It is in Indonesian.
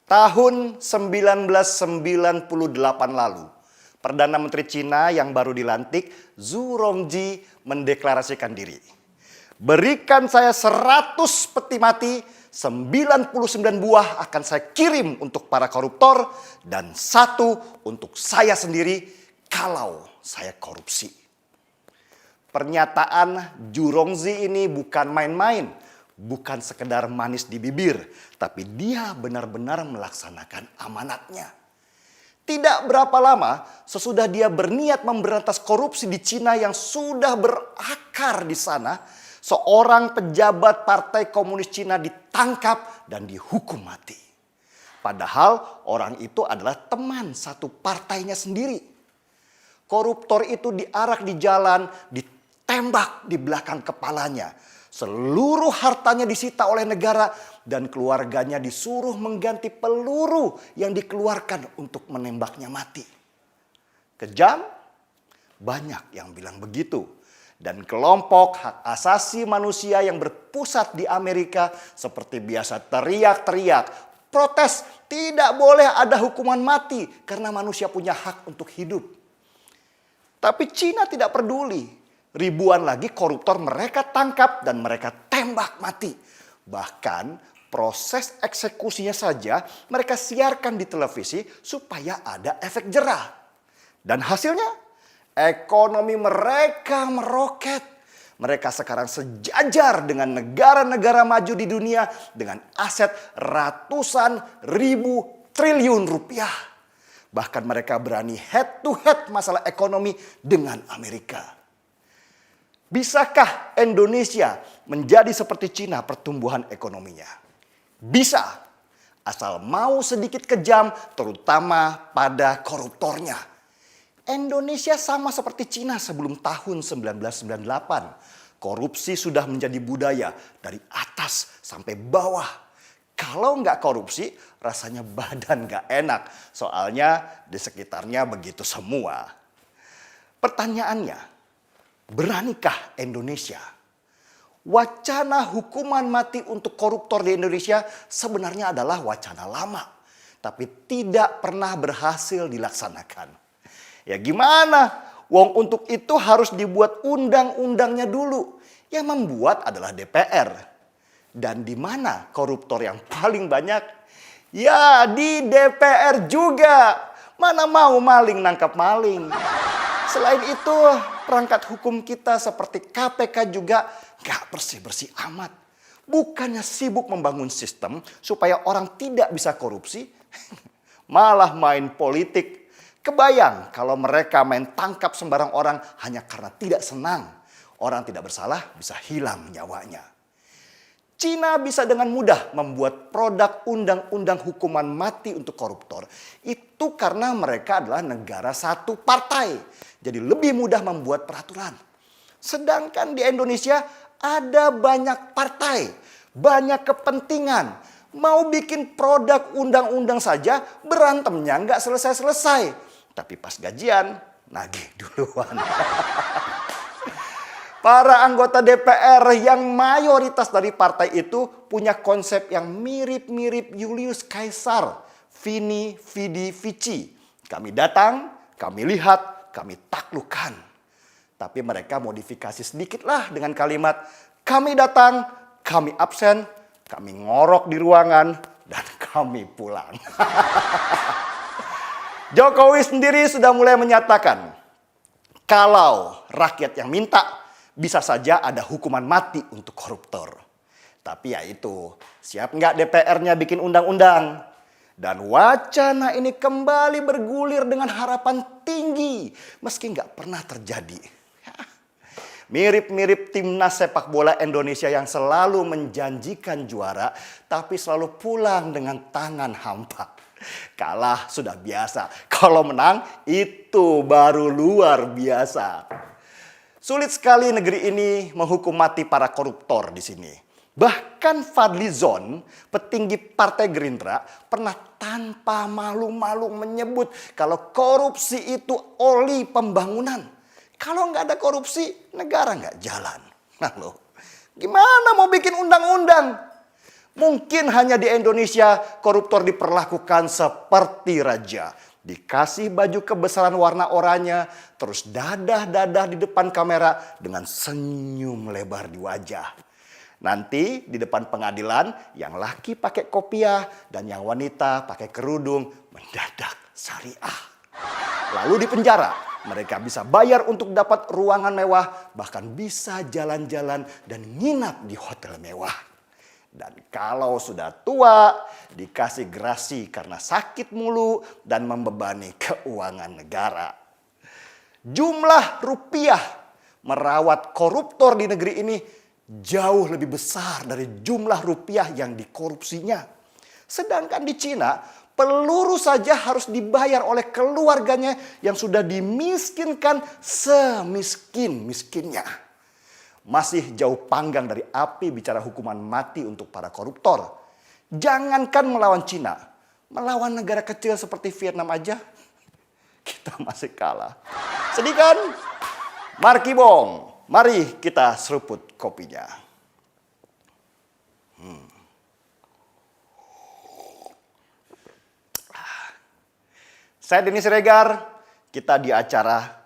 Tahun 1998 lalu, Perdana Menteri Cina yang baru dilantik, Zhu Rongji, mendeklarasikan diri. Berikan saya 100 peti mati, 99 buah akan saya kirim untuk para koruptor, dan 1 untuk saya sendiri kalau saya korupsi. Pernyataan Zhu Rongji ini bukan main-main, bukan sekedar manis di bibir, tapi dia benar-benar melaksanakan amanatnya. Tidak berapa lama sesudah dia berniat memberantas korupsi di Cina yang sudah berakar di sana, seorang pejabat Partai Komunis Cina ditangkap dan dihukum mati. Padahal orang itu adalah teman satu partainya sendiri. Koruptor itu diarak di jalan, ditembak di belakang kepalanya. Seluruh hartanya disita oleh negara dan keluarganya disuruh mengganti peluru yang dikeluarkan untuk menembaknya mati. Kejam? Banyak yang bilang begitu. Dan kelompok hak asasi manusia yang berpusat di Amerika seperti biasa teriak-teriak, protes, tidak boleh ada hukuman mati karena manusia punya hak untuk hidup. Tapi Cina tidak peduli. Ribuan lagi koruptor mereka tangkap dan mereka tembak mati. Bahkan proses eksekusinya saja mereka siarkan di televisi supaya ada efek jerah. Dan hasilnya ekonomi mereka meroket. Mereka sekarang sejajar dengan negara-negara maju di dunia dengan aset ratusan ribu triliun rupiah. Bahkan mereka berani head to head masalah ekonomi dengan Amerika. Bisakah Indonesia menjadi seperti Cina pertumbuhan ekonominya? Bisa, asal mau sedikit kejam terutama pada koruptornya. Indonesia sama seperti Cina sebelum tahun 1998. Korupsi sudah menjadi budaya dari atas sampai bawah. Kalau nggak korupsi rasanya badan nggak enak. Soalnya di sekitarnya begitu semua. Pertanyaannya, beranikah Indonesia? Wacana hukuman mati untuk koruptor di Indonesia sebenarnya adalah wacana lama. Tapi tidak pernah berhasil dilaksanakan. Ya gimana? Wong untuk itu harus dibuat undang-undangnya dulu. Yang membuat adalah DPR. Dan di mana koruptor yang paling banyak? Ya di DPR juga. Mana mau maling nangkap maling. Selain itu, perangkat hukum kita seperti KPK juga gak bersih-bersih amat. Bukannya sibuk membangun sistem supaya orang tidak bisa korupsi, malah main politik. Kebayang kalau mereka main tangkap sembarang orang hanya karena tidak senang. Orang tidak bersalah bisa hilang nyawanya. Cina bisa dengan mudah membuat produk undang-undang hukuman mati untuk koruptor. Itu karena mereka adalah negara satu partai. Jadi lebih mudah membuat peraturan. Sedangkan di Indonesia ada banyak partai, banyak kepentingan. Mau bikin produk undang-undang saja berantemnya nggak selesai-selesai. Tapi pas gajian, nagih duluan. Para anggota DPR yang mayoritas dari partai itu punya konsep yang mirip-mirip Julius Caesar, Vini, Vidi, Vici. Kami datang, kami lihat, kami taklukkan. Tapi mereka modifikasi sedikitlah dengan kalimat, kami datang, kami absen, kami ngorok di ruangan, dan kami pulang. Jokowi sendiri sudah mulai menyatakan, kalau rakyat yang minta, bisa saja ada hukuman mati untuk koruptor. Tapi ya itu, siap nggak DPR-nya bikin undang-undang? Dan wacana ini kembali bergulir dengan harapan tinggi, meski nggak pernah terjadi. Mirip-mirip timnas sepak bola Indonesia yang selalu menjanjikan juara, tapi selalu pulang dengan tangan hampa. Kalah sudah biasa, kalau menang itu baru luar biasa. Sulit sekali negeri ini menghukum mati para koruptor di sini. Bahkan Fadly Zon, petinggi Partai Gerindra, pernah tanpa malu-malu menyebut kalau korupsi itu oli pembangunan. Kalau nggak ada korupsi, negara nggak jalan. Nah loh, gimana mau bikin undang-undang? Mungkin hanya di Indonesia koruptor diperlakukan seperti raja. Dikasih baju kebesaran warna oranye, terus dadah-dadah di depan kamera dengan senyum lebar di wajah. Nanti di depan pengadilan yang laki pakai kopiah dan yang wanita pakai kerudung mendadak syariah. Lalu di penjara mereka bisa bayar untuk dapat ruangan mewah, bahkan bisa jalan-jalan dan nginap di hotel mewah. Dan kalau sudah tua, dikasih gerasi karena sakit mulu dan membebani keuangan negara. Jumlah rupiah merawat koruptor di negeri ini jauh lebih besar dari jumlah rupiah yang dikorupsinya. Sedangkan di Cina, peluru saja harus dibayar oleh keluarganya yang sudah dimiskinkan semiskin-miskinnya. Masih jauh panggang dari api bicara hukuman mati untuk para koruptor. Jangankan melawan Cina, melawan negara kecil seperti Vietnam aja, kita masih kalah. Sedih kan? Marki Bong, mari kita seruput kopinya. Saya Denny Siregar, kita di acara